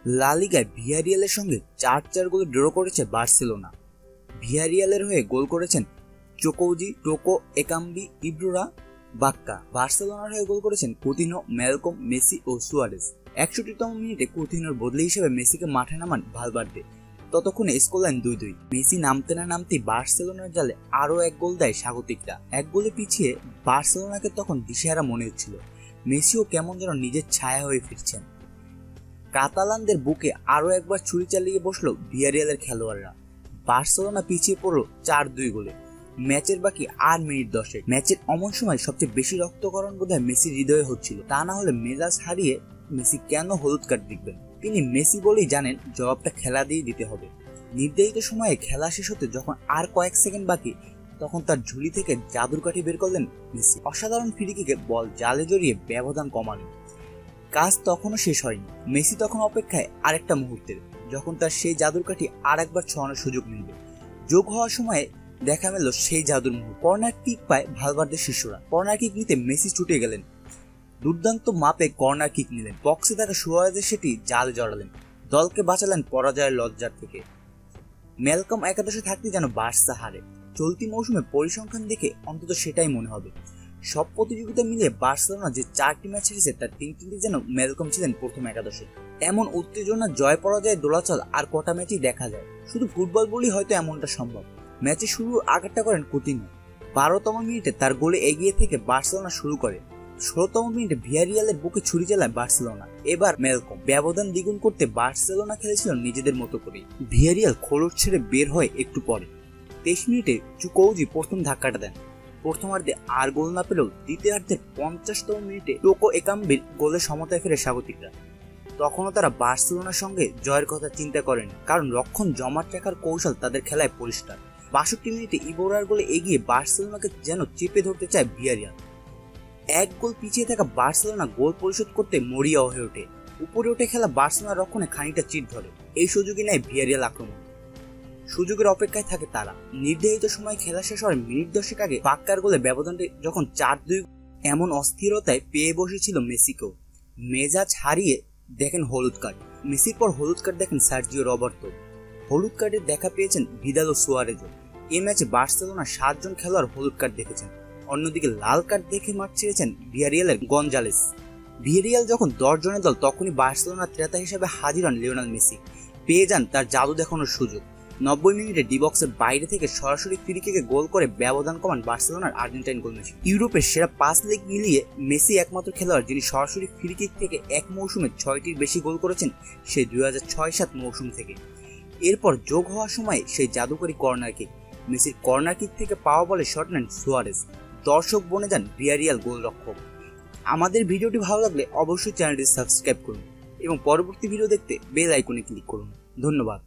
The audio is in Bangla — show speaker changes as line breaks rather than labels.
লা লিগায় ভিয়ারিয়ালের সঙ্গে ৪-৪ গোলে ড্র করেছে বার্সেলোনা। ভিয়ারিয়ালের হয়ে গোল করেছেন চোকৌজি, টোকো, একাম্বি, ইব্রোরা, বাক্কা। বার্সেলোনার হয়ে গোল করেছেন কুতিনহো, ম্যালকম, মেসি ও সুয়ারেজ। ৬১তম মিনিটে কুতিনহোর বদলি হিসেবে মেসিকে মাঠে নামান ভালভার্দে। ততক্ষণে স্কোরলাইন ২-২। মেসি নামতে না নামতেই বার্সেলোনার জালে আরও এক গোল দেয় স্বাগতিকরা। এক গোলে পিছিয়ে বার্সেলোনাকে তখন দিশেহারা মনে হচ্ছিল। মেসিও কেমন যেন নিজের ছায়া হয়ে ফিরছেন। কাতালানদের বুকে আরও একবার ছুরি চালিয়ে বসল ভিয়ারিয়ালের খেলোয়াড়রা। বার্সেলোনা পিছিয়ে পড়ল ৪-২ গোলে। ম্যাচের বাকি আর মিনিট ১০। ম্যাচের অমন সময় সবচেয়ে বেশি রক্তকরণ বোধহয় মেসির হৃদয়ে হচ্ছিল। তা না হলে মেজাজ হারিয়ে মেসি কেন হলুদ কার্ড দেখবেন? তিনি মেসি বলেই জানেন জবাবটা খেলা দিয়ে দিতে হবে। নির্ধারিত সময়ে খেলা শেষ হতে যখন আর কয়েক সেকেন্ড বাকি, তখন তার ঝুলি থেকে জাদুর কাঠি বের করলেন মেসি। অসাধারণ ফ্রি-কিকে বল জালে জড়িয়ে ব্যবধান কমালেন। কাজ তখনও শেষ হয়নি। মেসি তখন অপেক্ষায় আরেকটা মুহূর্তের, যখন তার সেই জাদুর কাঠি আর একবার ছোঁয়ানোর সুযোগ মিলবে। যোগ হওয়ার সময় দেখা মেল সেই জাদুর মুহূর্ত। কর্নার কিক পায় ভালভার্দের শিষ্যরা। কর্নার কিক নিতে মেসি ছুটে গেলেন। দুর্দান্ত মাপে কর্নার কিক নিলেন। বক্সে থাকা সুয়ারেজের সেটি জালে জড়ালেন। দলকে বাঁচালেন পরাজয়ের লজ্জার থেকে। ম্যালকম একাদশে থাকতে যেন বার্সা হারে। চলতি মৌসুমে পরিসংখ্যান দেখে অন্তত সেটাই মনে হবে। সব প্রতিযোগিতা মিলিয়ে বার্সেলোনা যে ৪টি ম্যাচ হেরেছে তার ৩টিতে যেন ম্যালকম ছিলেন প্রথম একাদশে। এমন উত্তেজনা, জয় পরাজয়ের দোলাচল আর কটা ম্যাচই দেখা যায়। শুধু ফুটবল বলেই হয়তো এমনটা সম্ভব। ম্যাচে শুরুর আগেরটা করেন কুতিনহো। ১২তম মিনিটে তার গোলে এগিয়ে থেকে বার্সেলোনা শুরু করে। ১৬তম মিনিটে ভিয়ারিয়ালের বুকে ছুরি চালায় বার্সেলোনা। এবার ম্যালকম। ব্যবধান দ্বিগুণ করতে বার্সেলোনা খেলেছিল নিজেদের মতো করেই। ভিয়ারিয়াল খোলস ছেড়ে বের হয় একটু পরে। ২৩ মিনিটে চুকৌজি প্রথম ধাক্কাটা দেন। প্রথমার্ধে আর গোল না পেলেও দ্বিতীয়ার্ধের ৫০তম মিনিটে টোকো একাম্বির গোলে সমতায় ফেরে স্বাগতিকরা। তখনও তারা বার্সেলোনার সঙ্গে জয়ের কথা চিন্তা করেনি, কারণ রক্ষণ জমাট রাখার কৌশল তাদের খেলায় পরিষ্কার। ৬২ মিনিটে ইবোরার গোলে এগিয়ে বার্সেলোনাকে যেন চেপে ধরতে চায় ভিয়ারিয়াল। এক গোল পিছিয়ে থাকা বার্সেলোনা গোল পরিশোধ করতে মরিয়া হয়ে ওঠে। উপরে উঠে খেলা বার্সেলোনার রক্ষণে খানিকটা চিট ধরে। এই সুযোগই নেয় ভিয়ারিয়াল আক্রমণ। সুযোগের অপেক্ষায় থাকে তারা। নির্ধারিত সময় খেলা শেষ হওয়ার মিনিট ১০ আগে বাক্কার গোলে ব্যবধানটি যখন ৪-২, এমন অস্থিরতায় পেয়ে বসেছিল মেসিকেও। মেজাজ হারিয়ে দেখেন হলুদ কার্ড। মেসির পর হলুদ কার্ড দেখেন সার্জিও রবার্তো। হলুদ কার্ডের দেখা পেয়েছেন ভিদাল ও সুয়ারেজও। এই ম্যাচে বার্সেলোনার ৭ জন খেলোয়াড় হলুদ কার্ড দেখেছেন। অন্যদিকে লাল কার্ড দেখে মাঠ ছেড়েছেন ভিয়ারিয়ালের গনজালেস। ভিয়ারিয়াল যখন ১০ জনের দল, তখনই বার্সেলোনার ক্রেতা হিসেবে হাজির হন লিওনেল মেসি। পেয়ে যান তার জাদু দেখানোর সুযোগ। ৯০ মিনিটে ডি বক্সের বাইরে থেকে সরাসরি ফ্রি-কিকে গোল করে ব্যবধান কমান বার্সেলোনার আর্জেন্টাইন গোলমেসি। ইউরোপের সেরা ৫ লিগ মিলিয়ে মেসি একমাত্র খেলোয়াড় যিনি সরাসরি ফ্রি-কিক থেকে এক মৌসুমে ৬টির বেশি গোল করেছেন, সেই ২০০৬-৭ মৌসুম থেকে। এরপর যোগ হওয়ার সময় সেই জাদুকরী কর্নার কিক। মেসির কর্নার কিক থেকে পাওয়া বলে শট নেন সুয়ারেজ। দর্শক বনে যান ভিয়ারিয়াল গোলরক্ষক। আমাদের ভিডিওটি ভালো লাগলে অবশ্যই চ্যানেলটি সাবস্ক্রাইব করুন এবং পরবর্তী ভিডিও দেখতে বেল আইকনে ক্লিক করুন। ধন্যবাদ।